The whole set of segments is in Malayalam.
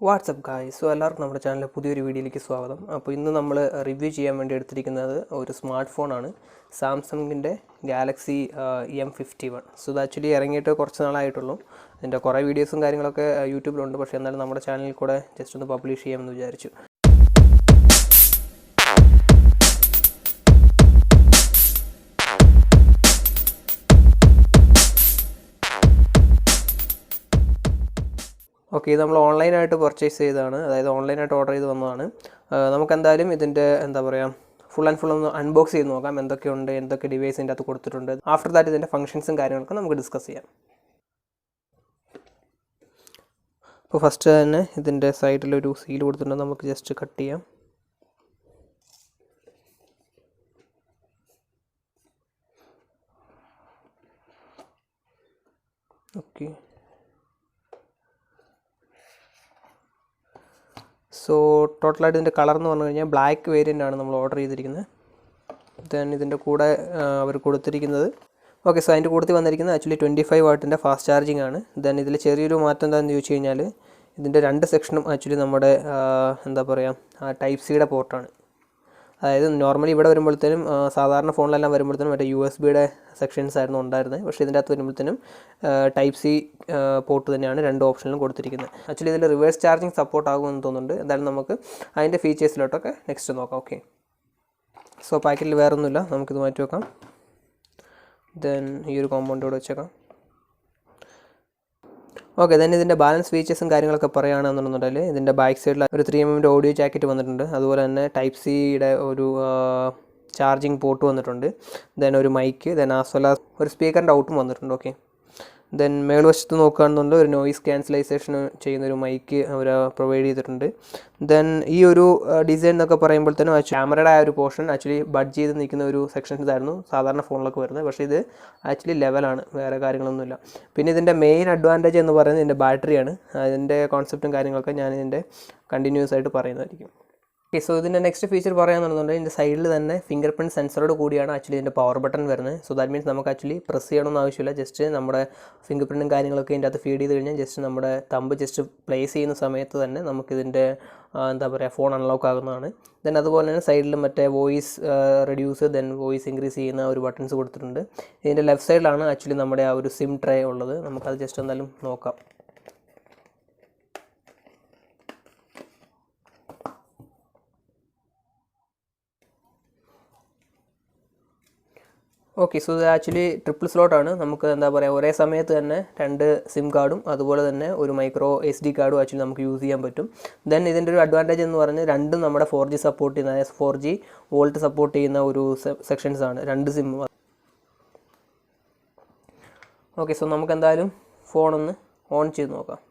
WhatsApp guys. എല്ലാവർക്കും നമ്മുടെ ചാനലിലെ പുതിയൊരു വീഡിയോയിലേക്ക് സ്വാഗതം. അപ്പോൾ ഇന്ന് നമ്മൾ റിവ്യൂ ചെയ്യാൻ വേണ്ടി എടുത്തിരിക്കുന്നത് ഒരു സ്മാർട്ട് ഫോണാണ്, സാംസങ്ങിൻ്റെ ഗാലക്സി M51. സോ ഇത് ആക്ച്വലി ഇറങ്ങിയിട്ട് കുറച്ച് നാളായിട്ടുള്ളൂ. അതിൻ്റെ കുറേ വീഡിയോസും കാര്യങ്ങളൊക്കെ യൂട്യൂബിലുണ്ട്, പക്ഷേ എന്നാലും നമ്മുടെ ചാനലിൽ കൂടെ ജസ്റ്റ് ഒന്ന് പബ്ലിഷ് ചെയ്യാമെന്ന് വിചാരിച്ചു. ഓക്കെ, ഇത് നമ്മൾ ഓൺലൈനായിട്ട് പർച്ചേസ് ചെയ്തതാണ്, അതായത് ഓൺലൈനായിട്ട് ഓർഡർ ചെയ്ത് വന്നതാണ്. നമുക്കെന്തായാലും ഇതിൻ്റെ ഫുൾ ഒന്ന് അൺബോക്സ് ചെയ്ത് നോക്കാം, എന്തൊക്കെയുണ്ട്, എന്തൊക്കെ ഡിവൈസ് ഇതിൻ്റെ അകത്ത് കൊടുത്തിട്ടുണ്ട്. ആഫ്റ്റർ ദാറ്റ് ഇതിൻ്റെ ഫംഗ്ഷൻസും കാര്യങ്ങളൊക്കെ നമുക്ക് ഡിസ്കസ് ചെയ്യാം. അപ്പോൾ ഫസ്റ്റ് തന്നെ ഇതിൻ്റെ സൈഡിലൊരു സീൽ കൊടുത്തിട്ടുണ്ട്, നമുക്ക് ജസ്റ്റ് കട്ട് ചെയ്യാം. ഓക്കെ, സോ ടോട്ടലായിട്ട് ഇതിൻ്റെ കളർ എന്ന് പറഞ്ഞു കഴിഞ്ഞാൽ ബ്ലാക്ക് വേരിയൻ്റ് ആണ് നമ്മൾ ഓർഡർ ചെയ്തിരിക്കുന്നത്. ദെൻ ഇതിൻ്റെ കൂടെ അവർ കൊടുത്തിരിക്കുന്നത് സോ അതിൻ്റെ കൂട്ടത്തിൽ വന്നിരിക്കുന്നത് ആക്ച്വലി 25 വാട്ടിൻ്റെ ഫാസ്റ്റ് ചാർജിങ് ആണ്. ദെൻ ഇതിൽ ചെറിയൊരു മാറ്റം എന്താണെന്ന് ചോദിച്ചു കഴിഞ്ഞാൽ ഇതിൻ്റെ രണ്ട് സെക്ഷനും ആക്ച്വലി നമ്മുടെ ടൈപ്പ് സിയുടെ പോർട്ടാണ്. അതായത് നോർമലി ഇവിടെ വരുമ്പോഴത്തേനും സാധാരണ ഫോണിലെല്ലാം വരുമ്പോഴത്തേനും മറ്റേ USB-യുടെ സെക്ഷൻസ് ആയിരുന്നു ഉണ്ടായിരുന്നത്, പക്ഷേ ഇതിൻ്റെ അകത്ത് വരുമ്പോഴത്തേനും ടൈപ്പ് സി പോർട്ട് തന്നെയാണ് രണ്ട് ഓപ്ഷനിലും കൊടുത്തിരിക്കുന്നത്. ആക്ച്വലി ഇതിൽ റിവേഴ്സ് ചാർജിങ് സപ്പോർട്ട് ആകുമെന്ന് തോന്നുന്നുണ്ട്. എന്തായാലും നമുക്ക് അതിൻ്റെ ഫീച്ചേഴ്സിലോട്ടൊക്കെ നെക്സ്റ്റ് നോക്കാം. ഓക്കെ, സോ പാക്കറ്റിൽ വേറെ ഒന്നുമില്ല, നമുക്കിത് മാറ്റി വെക്കാം. ദെൻ ഈ ഒരു കോമ്പൗണ്ട് ഇവിടെ വെച്ചേക്കാം. ഓക്കെ, ദെൻ ഇതിൻ്റെ ബാലൻസ് ഫീച്ചേഴ്സും കാര്യങ്ങളൊക്കെ പറയുകയാണെന്നുണ്ടെങ്കിൽ ഇതിൻ്റെ ബാക്ക് സൈഡിൽ ഒരു 3mm ഓഡിയോ ജാക്കറ്റ് വന്നിട്ടുണ്ട്. അതുപോലെ തന്നെ ടൈപ്പ് സിയുടെ ഒരു ചാർജിങ് പോർട്ട് വന്നിട്ടുണ്ട്. ദെൻ ഒരു mic, then as well as ഒരു സ്പീക്കറിൻ്റെ ഔട്ടും വന്നിട്ടുണ്ട്. ഓക്കെ, ദെൻ മേൽവശത്ത് നോക്കുകയാണെന്നുണ്ട് ഒരു നോയിസ് ക്യാൻസലൈസേഷൻ ചെയ്യുന്നൊരു മൈക്ക് അവർ പ്രൊവൈഡ് ചെയ്തിട്ടുണ്ട്. ദെൻ ഈ ഒരു ഡിസൈൻ എന്നൊക്കെ പറയുമ്പോഴത്തേനും ക്യാമറയുടെ ആ ഒരു പോർഷൻ ആക്ച്വലി ബഡ്ജ് ചെയ്ത് നിൽക്കുന്ന ഒരു സെക്ഷൻസ് ആയിരുന്നു സാധാരണ ഫോണിലൊക്കെ വരുന്നത്, പക്ഷേ ഇത് ആക്ച്വലി ലെവലാണ്, വേറെ കാര്യങ്ങളൊന്നുമില്ല. പിന്നെ ഇതിൻ്റെ മെയിൻ അഡ്വാൻറ്റേജ് എന്ന് പറയുന്നത് ഇതിൻ്റെ ബാറ്ററിയാണ്. അതിൻ്റെ കോൺസെപ്റ്റും കാര്യങ്ങളൊക്കെ ഞാൻ ഇതിൻ്റെ കണ്ടിന്യൂസ് ആയിട്ട് പറയുന്നതായിരിക്കും. ഓക്കെ, സോ ഇതിൻ്റെ നെക്സ്റ്റ് ഫീച്ചർ പറയാമെന്നുണ്ടെങ്കിൽ ഇതിൻ്റെ സൈഡിൽ തന്നെ ഫിംഗർ പ്രിൻറ്റ് സെൻസറോട് കൂടിയാണ് ആക്ച്വലി ഇതിൻ്റെ പവർ ബട്ടൺ വരുന്നത്. സോ ദാറ്റ് മീൻസ് നമുക്ക് ആക്ച്വലി പ്രസ് ചെയ്യണമെന്ന് ആവശ്യമില്ല, ജസ്റ്റ് നമ്മുടെ ഫിംഗർ പ്രിൻറ്റും കാര്യങ്ങളൊക്കെ ഇതിൻ്റെ അകത്ത് ഫീഡ് ചെയ്ത് കഴിഞ്ഞാൽ ജസ്റ്റ് നമ്മുടെ തമ്പ് ജസ്റ്റ് പ്ലേസ് ചെയ്യുന്ന സമയത്ത് തന്നെ നമുക്കിതിൻ്റെ ഫോൺ അൺലോക്ക് ആകുന്നതാണ്. ദെൻ അതുപോലെ തന്നെ സൈഡിൽ മറ്റേ voice reduce then voice increase ചെയ്യുന്ന ഒരു ബട്ടൺസ് കൊടുത്തിട്ടുണ്ട്. ഇതിൻ്റെ ലെഫ്റ്റ് സൈഡിലാണ് ആക്ച്വലി നമ്മുടെ ആ ഒരു സിം ട്രേ ഉള്ളത്. നമുക്കത് ജസ്റ്റ് എന്തായാലും നോക്കാം. ഓക്കെ, സോ ഇത് ആക്ച്വലി ട്രിപ്പിൾ സ്ലോട്ടാണ്. നമുക്ക് ഒരേ സമയത്ത് തന്നെ രണ്ട് സിം കാർഡും അതുപോലെ തന്നെ ഒരു മൈക്രോ SD കാർഡും ആക്ച്വലി നമുക്ക് യൂസ് ചെയ്യാൻ പറ്റും. ദെൻ ഇതിൻ്റെ ഒരു അഡ്വാൻറ്റേജ് എന്ന് പറഞ്ഞാൽ രണ്ടും നമ്മുടെ 4G സപ്പോർട്ട് ചെയ്യുന്ന, അതായത് 4G വോൾട്ട് സപ്പോർട്ട് ചെയ്യുന്ന ഒരു സെക്ഷൻസ് ആണ് രണ്ട് സിം. ഓക്കെ, സോ നമുക്ക് എന്തായാലും ഫോണൊന്ന് ഓൺ ചെയ്ത് നോക്കാം.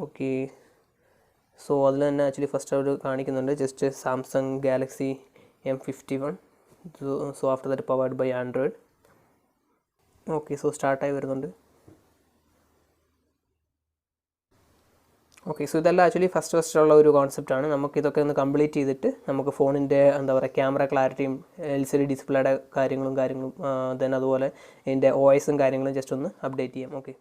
ഓക്കെ, സോ അതിൽ തന്നെ ആക്ച്വലി ഫസ്റ്റ് അവർ കാണിക്കുന്നുണ്ട് just Samsung Galaxy M51. So after that powered by Android. Okay, so സ്റ്റാർട്ടായി വരുന്നുണ്ട്. ഓക്കെ, സോ ഇതെല്ലാം ആക്ച്വലി ഫസ്റ്റ് ഉള്ള ഒരു കോൺസെപ്റ്റാണ്. നമുക്കിതൊക്കെ ഒന്ന് കംപ്ലീറ്റ് ചെയ്തിട്ട് നമുക്ക് ഫോണിൻ്റെ ക്യാമറ ക്ലാരിറ്റിയും LCD ഡിസ്പ്ലേയുടെ കാര്യങ്ങളും ദെൻ അതുപോലെ ഇതിൻ്റെ OISും കാര്യങ്ങളും ജസ്റ്റ് ഒന്ന് അപ്ഡേറ്റ് ചെയ്യാം. ഓക്കെ,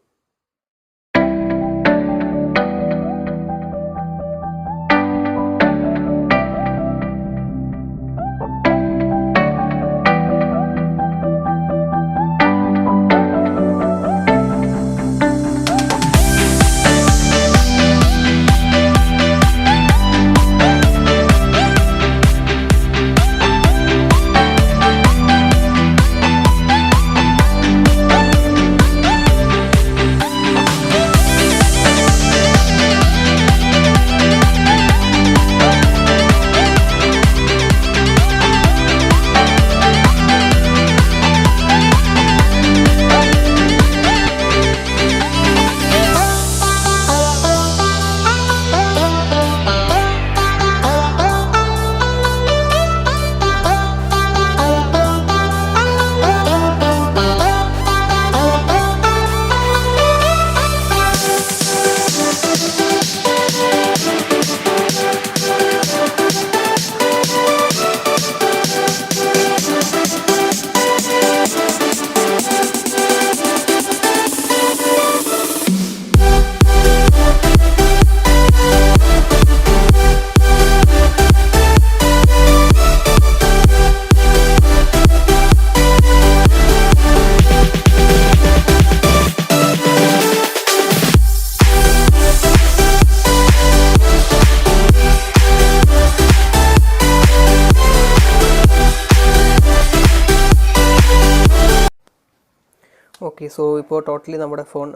ഓക്കെ, സോ ഇപ്പോൾ ടോട്ടലി നമ്മുടെ ഫോൺ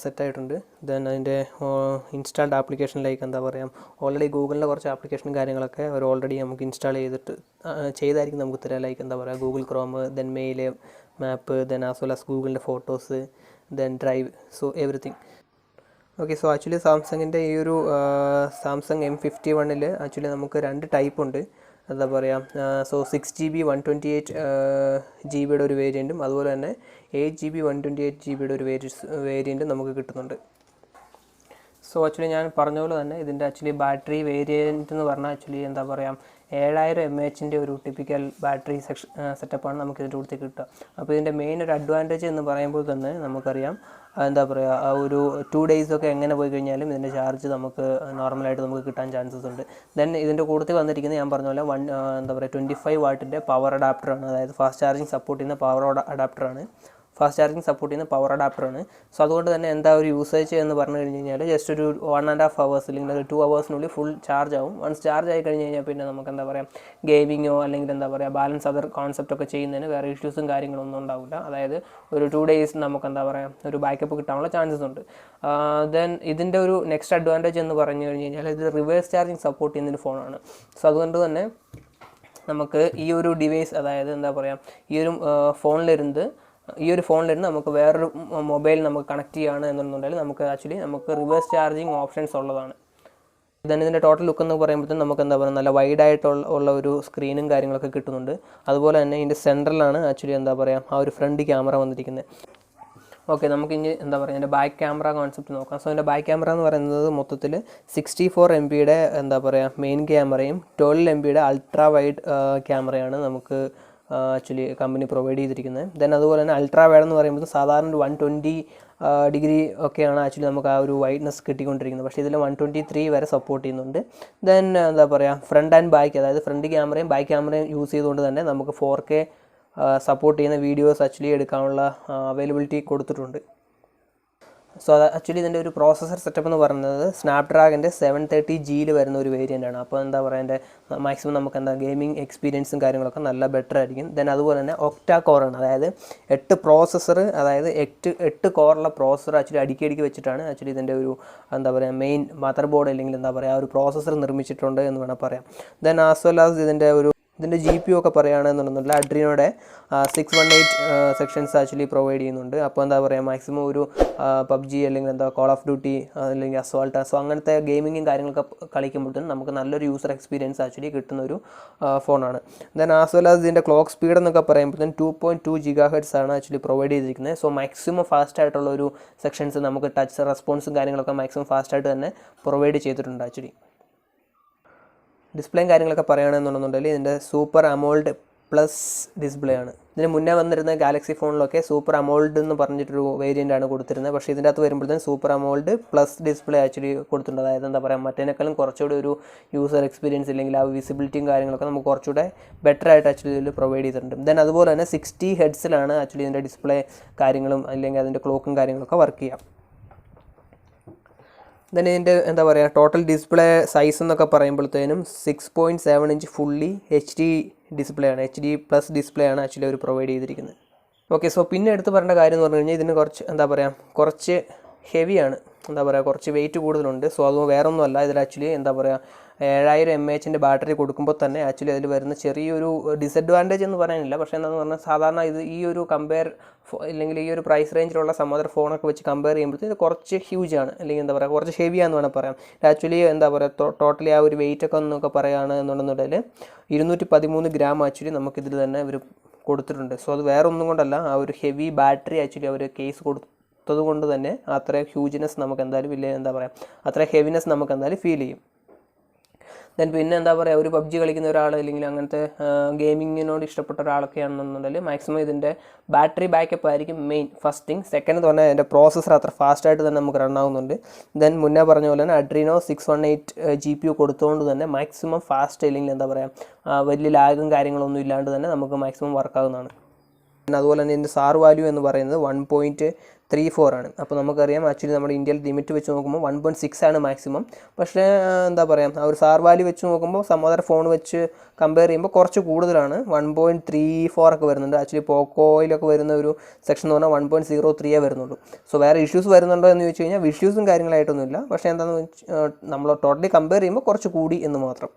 സെറ്റായിട്ടുണ്ട്. ദെൻ അതിൻ്റെ ഇൻസ്റ്റാൾഡ് ആപ്ലിക്കേഷനിലേക്ക് എന്താ പറയുക, ഓൾറെഡി ഗൂഗിളിൻ്റെ കുറച്ച് ആപ്ലിക്കേഷനും കാര്യങ്ങളൊക്കെ അവർ ഓൾറെഡി നമുക്ക് ഇൻസ്റ്റാൾ ചെയ്തായിരിക്കും നമുക്ക് തരിക. ലൈക്ക് എന്താ പറയുക, Google Chrome, then mail, map, then as well as ഗൂഗിളിൻ്റെ photos, then drive, so everything. Okay, so actually സാംസങ്ങിൻ്റെ ഈ ഒരു സാംസങ് M51 ആക്ച്വലി നമുക്ക് 2 ടൈപ്പ് ഉണ്ട്. എന്താ പറയുക, സോ 6GB 128GB ഒരു വേരിയൻറ്റും അതുപോലെ തന്നെ 8GB 128GB ഒരു വേരിയൻറ്റും നമുക്ക് കിട്ടുന്നുണ്ട്. സോ ആക്ച്വലി ഞാൻ പറഞ്ഞ പോലെ തന്നെ ഇതിൻ്റെ ആക്ച്വലി ബാറ്ററി വേരിയൻറ്റ് എന്ന് പറഞ്ഞാൽ ആക്ച്വലി എന്താ പറയുക 7000 mAh ഒരു ടിപ്പിക്കൽ ബാറ്ററി സെറ്റപ്പാണ് നമുക്ക് ഇതിൻ്റെ കൂടുതൽ കിട്ടുക. അപ്പോൾ ഇതിൻ്റെ മെയിൻ ഒരു അഡ്വാൻറ്റേജ് എന്ന് പറയുമ്പോൾ തന്നെ നമുക്കറിയാം, എന്താ പറയുക, ആ ഒരു 2 days ഒക്കെ എങ്ങനെ പോയി കഴിഞ്ഞാലും ഇതിൻ്റെ ചാർജ് നമുക്ക് നോർമലായിട്ട് നമുക്ക് കിട്ടാൻ ചാൻസസ് ഉണ്ട്. ദെൻ ഇതിൻ്റെ കൂടുതൽ വന്നിരിക്കുന്നത് ഞാൻ പറഞ്ഞ പോലെ എന്താ പറയുക 25 വാട്ടിൻ്റെ പവർ അഡാപ്റ്ററാണ്. അതായത് ഫാസ്റ്റ് ചാർജിങ് സപ്പോർട്ട് ചെയ്യുന്ന പവർ അഡാപ്റ്ററാണ്. സോ അതുകൊണ്ട് തന്നെ എന്താ ഒരു യൂസേജ് എന്ന് പറഞ്ഞു കഴിഞ്ഞ് കഴിഞ്ഞാൽ ജസ്റ്റ് ഒരു 1.5 hours അല്ലെങ്കിൽ ഒരു 2 hours ഫുൾ ചാർജ് ആവും. വൺസ് ചാർജ് ആയി കഴിഞ്ഞ് കഴിഞ്ഞാൽ പിന്നെ നമുക്ക് എന്താ പറയുക ഗെയിമിങ്ങോ അല്ലെങ്കിൽ എന്താ പറയുക ബാലൻസ് അതർ കോൺസെപ്റ്റ് ഒക്കെ ചെയ്യുന്നതിന് വേറെ ഇഷ്യൂസും കാര്യങ്ങളൊന്നും ഉണ്ടാവില്ല. അതായത് ഒരു 2 days നമുക്ക് എന്താ പറയുക ഒരു ബാക്കപ്പ് കിട്ടാനുള്ള ചാൻസസ് ഉണ്ട്. ദെൻ ഇതിൻ്റെ ഒരു നെക്സ്റ്റ് അഡ്വാൻറ്റേജ് എന്ന് പറഞ്ഞു കഴിഞ്ഞ് കഴിഞ്ഞാൽ ഇത് റിവേഴ്സ് ചാർജിങ് സപ്പോർട്ട് ചെയ്യുന്നൊരു ഫോണാണ്. സോ അതുകൊണ്ട് തന്നെ നമുക്ക് ഈ ഒരു ഡിവൈസ്, അതായത് എന്താ പറയുക ഈ ഒരു ഫോണിലിരുന്ന് നമുക്ക് വേറൊരു മൊബൈൽ നമുക്ക് കണക്ട് ചെയ്യുകയാണ് എന്നുണ്ടെങ്കിൽ നമുക്ക് റിവേഴ്സ് ചാർജിങ് ഓപ്ഷൻസ് ഉള്ളതാണ്. ദെൻ ഇതിൻ്റെ ടോട്ടൽ ലുക്ക് എന്ന് പറയുമ്പോഴത്തേക്കും നമുക്ക് എന്താ പറയുക നല്ല വൈഡായിട്ടുള്ള ഒരു സ്ക്രീനും കാര്യങ്ങളൊക്കെ കിട്ടുന്നുണ്ട്. അതുപോലെ തന്നെ ഇതിൻ്റെ സെൻറ്ററിലാണ് ആക്ച്വലി എന്താ പറയുക ആ ഒരു ഫ്രണ്ട് ക്യാമറ വന്നിരിക്കുന്നത്. ഓക്കെ, നമുക്കിനി എന്താ പറയുക എൻ്റെ ബാക്ക് ക്യാമറ കോൺസെപ്റ്റ് നോക്കാം. സോ എൻ്റെ ബാക്ക് ക്യാമറ എന്ന് പറയുന്നത് മൊത്തത്തിൽ 64 MB എന്താ പറയുക മെയിൻ ക്യാമറയും 12 MB അൾട്രാ വൈഡ് ക്യാമറയാണ് നമുക്ക് ആക്ച്വലി കമ്പനി പ്രൊവൈഡ് ചെയ്തിരിക്കുന്നത്. ദെൻ അതുപോലെ തന്നെ അൾട്രാ വൈഡ് എന്ന് പറയുമ്പോൾ സാധാരണ 120 ഡിഗ്രി ഒക്കെയാണ് ആക്ച്വലി നമുക്ക് ആ ഒരു വൈഡ്നെസ് കിട്ടിക്കൊണ്ടിരിക്കുന്നത്. പക്ഷേ ഇതിൽ 123 വരെ സപ്പോർട്ട് ചെയ്യുന്നുണ്ട്. ദെൻ എന്താ പറയുക ഫ്രണ്ട് ആൻഡ് ബാക്ക്, അതായത് ഫ്രണ്ട് ക്യാമറയും ബാക്ക് ക്യാമറയും യൂസ് ചെയ്തുകൊണ്ട് തന്നെ നമുക്ക് 4K സപ്പോർട്ട് ചെയ്യുന്ന വീഡിയോസ് ആക്ച്വലി എടുക്കാനുള്ള അവൈലബിലിറ്റി കൊടുത്തിട്ടുണ്ട്. സോ അത് ആക്ച്വലി ഇതിൻ്റെ ഒരു പ്രോസസ്സർ സെറ്റപ്പ് എന്ന് പറയുന്നത് സ്നാപ്ഡ്രാഗൻ്റെ 730Gയിൽ വരുന്ന ഒരു വേരിയൻ്റ് ആണ്. അപ്പോൾ എന്താ പറയുക എൻ്റെ മാക്സിമം നമുക്ക് എന്താ ഗെയിമിംഗ് എക്സ്പീരിയൻസും കാര്യങ്ങളൊക്കെ നല്ല ബെറ്റർ ആയിരിക്കും. ദെൻ അതുപോലെ തന്നെ ഒക്ടാ കോറാണ്, അതായത് 8 കോറുള്ള പ്രോസസ്സർ ആക്ച്വലി അടുക്കി വെച്ചിട്ടാണ് ആക്ച്വലി ഇതിൻ്റെ ഒരു എന്താ പറയുക മെയിൻ മദർ ബോർഡ് അല്ലെങ്കിൽ എന്താ പറയുക ഒരു പ്രോസസ്സർ നിർമ്മിച്ചിട്ടുണ്ട് എന്ന് വേണം പറയാം. ദെൻ ആസ് വെൽ ആസ് ഇതിൻ്റെ GPU ഒക്കെ പറയുകയാണെന്നുണ്ടെങ്കിൽ അഡ്രീനോയുടെ 618 സെക്ഷൻസ് ആക്ച്വലി പ്രൊവൈഡ് ചെയ്യുന്നുണ്ട്. അപ്പോൾ എന്താ പറയുക മാക്സിമം ഒരു PUBG അല്ലെങ്കിൽ എന്താ കോൾ ഓഫ് ഡ്യൂട്ടി അല്ലെങ്കിൽ അസോൾട്ട്, സോ അങ്ങനത്തെ ഗെയിമിങ്ങും കാര്യങ്ങളൊക്കെ കളിക്കുമ്പോഴത്തേനും നമുക്ക് നല്ലൊരു യൂസർ എക്സ്പീരിയൻസ് ആക്ച്വലി കിട്ടുന്നൊരു ഫോണാണ്. ദെൻ ആസ് വെൽ ആസ് ഇതിൻ്റെ ക്ലോക്ക് സ്പീഡ് എന്നൊക്കെ പറയുമ്പോഴത്തേനും 2.2 GHz ആണ് ആക്ച്വലി പ്രൊവൈഡ് ചെയ്തിരിക്കുന്നത്. സോ മാക്സിമം ഫാസ്റ്റ് ആയിട്ടുള്ള ഒരു സെക്ഷൻസ് നമുക്ക് ടച്ച് റെസ്പോൺസും കാര്യങ്ങളൊക്കെ മാക്സിമം ഫാസ്റ്റായിട്ട് തന്നെ പ്രൊവൈഡ് ചെയ്തിട്ടുണ്ട് ആക്ച്വലി. ഡിസ്പ്ലേയും കാര്യങ്ങളൊക്കെ പറയുകയാണെന്നുണ്ടെങ്കിൽ ഇതിൻ്റെ സൂപ്പർ അമോൾഡ് പ്ലസ് ഡിസ്പ്ലേ ആണ്. ഇതിന് മുന്നേ വന്നിരുന്ന ഗാലക്സി ഫോണിലൊക്കെ സൂപ്പർ അമോൾഡ് എന്ന് പറഞ്ഞിട്ടൊരു വേരിയൻ്റ് ആണ് കൊടുത്തിരുന്നത്. പക്ഷേ ഇതിൻ്റെ അകത്ത് വരുമ്പോഴത്തേക്കും super AMOLED plus display actually കൊടുത്തിട്ടുണ്ട്. അതായത് എന്താ പറയുക മറ്റേനേക്കാളും കുറച്ചുകൂടി ഒരു യൂസർ എക്സ്പീരിയൻസ് ഇല്ലെങ്കിൽ ആ വിസിബിലിറ്റിയും കാര്യങ്ങളൊക്കെ നമുക്ക് കുറച്ചുകൂടെ ബെറ്റർ ആയിട്ട് ആക്ച്വലി ഇതിൽ പ്രൊവൈഡ് ചെയ്തിട്ടുണ്ട്. ദെൻ അതുപോലെ തന്നെ 60 Hz ആക്ച്വലി ഇതിൻ്റെ ഡിസ്പ്ലേ കാര്യങ്ങളും അല്ലെങ്കിൽ അതിൻ്റെ ക്ലോക്കും കാര്യങ്ങളൊക്കെ വർക്ക് ചെയ്യാം. ദെൻ ഇതിൻ്റെ എന്താ പറയുക ടോട്ടൽ ഡിസ്പ്ലേ സൈസ് എന്നൊക്കെ പറയുമ്പോഴത്തേനും 6.7 ഇഞ്ച് ഫുള്ളി HD ഡിസ്പ്ലേ ആണ്, HD പ്ലസ് ഡിസ്പ്ലേ ആണ് ആക്ച്വലി അവർ പ്രൊവൈഡ് ചെയ്തിരിക്കുന്നത്. ഓക്കെ, സോ പിന്നെ എടുത്ത് പറയേണ്ട കാര്യം എന്ന് പറഞ്ഞു കഴിഞ്ഞാൽ ഇതിന് കുറച്ച് ഹെവിയാണ്, എന്താ പറയുക കുറച്ച് വെയിറ്റ് കൂടുതലുണ്ട്. സോ അത് വേറൊന്നുമല്ല, ഇതിൽ ആക്ച്വലി എന്താ പറയുക 7000 mAh ബാറ്ററി കൊടുക്കുമ്പോൾ തന്നെ ആക്ച്വലി അതിൽ വരുന്ന ചെറിയൊരു ഡിസഡ്വാൻറ്റേജ് എന്ന് പറയാനില്ല. പക്ഷേ എന്താണെന്ന് പറഞ്ഞാൽ സാധാരണ ഈ ഒരു അല്ലെങ്കിൽ ഈ ഒരു പ്രൈസ് റേഞ്ചിലുള്ള സമദർ ഫോണൊക്കെ വെച്ച് കമ്പയർ ചെയ്യുമ്പോഴത്തേക്ക് കുറച്ച് ഹ്യൂജ് ആണ്, അല്ലെങ്കിൽ എന്താ പറയുക കുറച്ച് ഹെവിയാണെന്ന് വേണം പറയാം. ആക്ച്വലി എന്താ പറയുക ടോട്ടലി ആ ഒരു വെയിറ്റ് ഒക്കെ ഒന്നൊക്കെ പറയുകയാണ് എന്നുണ്ടെന്നുണ്ടെങ്കിൽ 213 ഗ്രാം ആക്ച്വലി നമുക്കിതിൽ തന്നെ ഇവർ കൊടുത്തിട്ടുണ്ട്. സോ അത് വേറെ ഒന്നും കൊണ്ടല്ല, ആ ഒരു ഹെവി ബാറ്ററി ആക്ച്വലി അവർ കേസ് കൊടുത്തത് കൊണ്ട് തന്നെ അത്രയും ഹ്യൂജിനെസ് നമുക്ക് എന്തായാലും ഇല്ല, എന്താ പറയുക അത്രയും ഹെവിനെസ് നമുക്ക് എന്തായാലും ഫീൽ ചെയ്യും. ദെൻ പിന്നെ എന്താ പറയുക ഒരു PUBG കളിക്കുന്ന ഒരാൾ അല്ലെങ്കിൽ അങ്ങനത്തെ ഗെയിമിങ്ങിനോട് ഇഷ്ടപ്പെട്ട ഒരാളൊക്കെ ആണെന്നുണ്ടെങ്കിൽ മാക്സിമം ഇതിൻ്റെ ബാറ്ററി ബാക്കപ്പ് ആയിരിക്കും മെയിൻ ഫസ്റ്റ് തിങ്. സെക്കൻഡ് എന്ന് പറഞ്ഞാൽ അതിൻ്റെ പ്രോസസ്സർ അത്ര ഫാസ്റ്റായിട്ട് തന്നെ നമുക്ക് റൺ ആവുന്നുണ്ട്. ദെൻ മുന്നേ പറഞ്ഞ പോലെ തന്നെ അഡ്രീനോ 618 GPU കൊടുത്തുകൊണ്ട് തന്നെ മാക്സിമം ഫാസ്റ്റ് അല്ലെങ്കിൽ എന്താ പറയുക വലിയ ലാഗും കാര്യങ്ങളൊന്നും ഇല്ലാണ്ട് തന്നെ നമുക്ക് മാക്സിമം വർക്കാവുന്നതാണ്. അതുപോലെ തന്നെ ഇതിൻ്റെ SAR വാല്യൂ എന്ന് പറയുന്നത് 1.3 1.34 ആണ്. അപ്പോൾ നമുക്കറിയാം ആക്ച്വലി നമ്മുടെ ഇന്ത്യയിൽ ലിമിറ്റ് വെച്ച് നോക്കുമ്പോൾ 1.6 ആണ് മാക്സിമം. പക്ഷേ എന്താ പറയുക, ആ ഒരു സാർ വാല്യൂ വെച്ച് നോക്കുമ്പോൾ സം അതർ ഫോൺ വെച്ച് കമ്പയർ ചെയ്യുമ്പോൾ കുറച്ച് കൂടുതലാണ്. 1.34 ഒക്കെ വരുന്നുണ്ട്. ആക്ച്വലി പോക്കോയിലൊക്കെ വരുന്ന ഒരു സെക്ഷൻ എന്ന് പറഞ്ഞാൽ 1.03 വരുന്നുള്ളൂ. സോ വേറെ ഇഷ്യൂസ് വരുന്നുണ്ടോ എന്ന് ചോദിച്ചു കഴിഞ്ഞാൽ ഇഷ്യൂസും കാര്യങ്ങളായിട്ടൊന്നുമില്ല. പക്ഷേ എന്താണെന്ന് നമ്മൾ ടോട്ടലി കമ്പയർ ചെയ്യുമ്പോൾ കുറച്ച് കൂടി എന്ന് മാത്രം.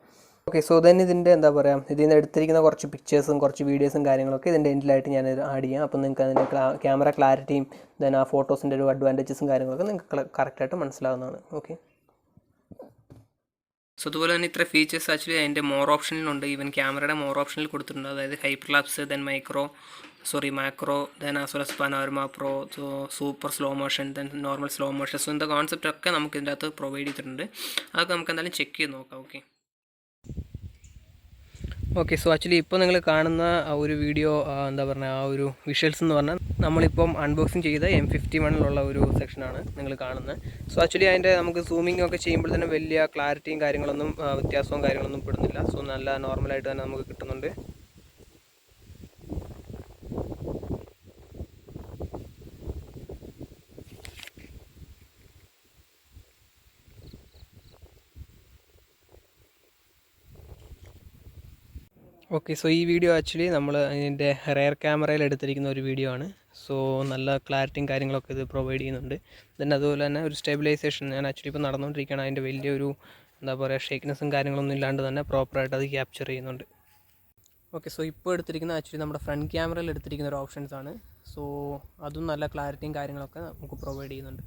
ഓക്കെ, സോ ദെൻ ഇതിൻ്റെ എന്താ പറയുക, ഇതിൽ നിന്ന് എടുത്തിരിക്കുന്ന കുറച്ച് പിക്ചേഴ്സും കുറച്ച് വീഡിയോസും കാര്യങ്ങളൊക്കെ ഇതിൻ്റെ എൻഡിലായിട്ട് ഞാൻ ആഡ് ചെയ്യാം. അപ്പോൾ നിങ്ങൾക്ക് അതിൻ്റെ ക്യാമറ ക്ലാരിറ്റിയും ദെൻ ആ ഫോട്ടോസിൻ്റെ ഒരു അഡ്വാൻറ്റേജസും കാര്യങ്ങളൊക്കെ നിങ്ങൾക്ക് കറക്റ്റായിട്ട് മനസ്സിലാവുന്നതാണ്. ഓക്കെ, സോ അതുപോലെ തന്നെ ഇത്ര ഫീച്ചേഴ്സ് ആക്ച്വലി അതിൻ്റെ മോർ ഓപ്ഷനിലുണ്ട്. ഈവൻ ക്യാമറയുടെ മോർ ഓപ്ഷനിൽ കൊടുത്തിട്ടുണ്ട്. അതായത് hyper lapse, then macro, then as well as panorama pro, super slow motion, then normal slow motion. So ഇന്ന കോൺസെപ്റ്റ് ഒക്കെ നമുക്ക് ഇതിൻ്റെ അകത്ത് പ്രൊവൈഡ് ചെയ്തിട്ടുണ്ട്. അതൊക്കെ നമുക്ക് എന്തായാലും ചെക്ക് ചെയ്ത് നോക്കാം. ഓക്കെ, സോ ആക്ച്വലി ഇപ്പോൾ നിങ്ങൾ കാണുന്ന ആ ഒരു വീഡിയോ എന്താ പറയുക, ആ ഒരു വിഷ്വൽസ് എന്ന് പറഞ്ഞാൽ നമ്മളിപ്പം അൺബോക്സിങ് ചെയ്ത M51 ഒരു സെക്ഷനാണ് നിങ്ങൾ കാണുന്നത്. സോ ആക്ച്വലി അതിൻ്റെ നമുക്ക് സൂമിംഗ് ഒക്കെ ചെയ്യുമ്പോൾ തന്നെ വലിയ ക്ലാരിറ്റിയും കാര്യങ്ങളൊന്നും വ്യത്യാസവും കാര്യങ്ങളൊന്നും പെടുന്നില്ല. സോ നല്ല നോർമലായിട്ട് തന്നെ നമുക്ക് കിട്ടുന്നുണ്ട്. ഓക്കെ, സോ ഈ വീഡിയോ ആക്ച്വലി നമ്മൾ അതിൻ്റെ റെയർ ക്യാമറയിൽ എടുത്തിരിക്കുന്ന ഒരു വീഡിയോ ആണ്. സോ നല്ല ക്ലാരിറ്റിയും കാര്യങ്ങളൊക്കെ ഇത് പ്രൊവൈഡ് ചെയ്യുന്നുണ്ട്. ദെൻ അതുപോലെ തന്നെ ഒരു സ്റ്റെബിലൈസേഷൻ ഞാൻ ആക്ച്വലി ഇപ്പോൾ നടന്നുകൊണ്ടിരിക്കുകയാണ്. അതിൻ്റെ വലിയൊരു എന്താ പറയുക ഷേക്ക്നെസ്സും കാര്യങ്ങളൊന്നും ഇല്ലാണ്ട് തന്നെ പ്രോപ്പറായിട്ട് അത് ക്യാപ്ചർ ചെയ്യുന്നുണ്ട്. ഓക്കെ, സോ ഇപ്പോൾ എടുത്തിരിക്കുന്ന ആക്ച്വലി നമ്മുടെ ഫ്രണ്ട് ക്യാമറയിൽ എടുത്തിരിക്കുന്ന ഒരു ഓപ്ഷൻസ് ആണ്. സോ അതും നല്ല ക്ലാരിറ്റിയും കാര്യങ്ങളൊക്കെ നമുക്ക് പ്രൊവൈഡ് ചെയ്യുന്നുണ്ട്.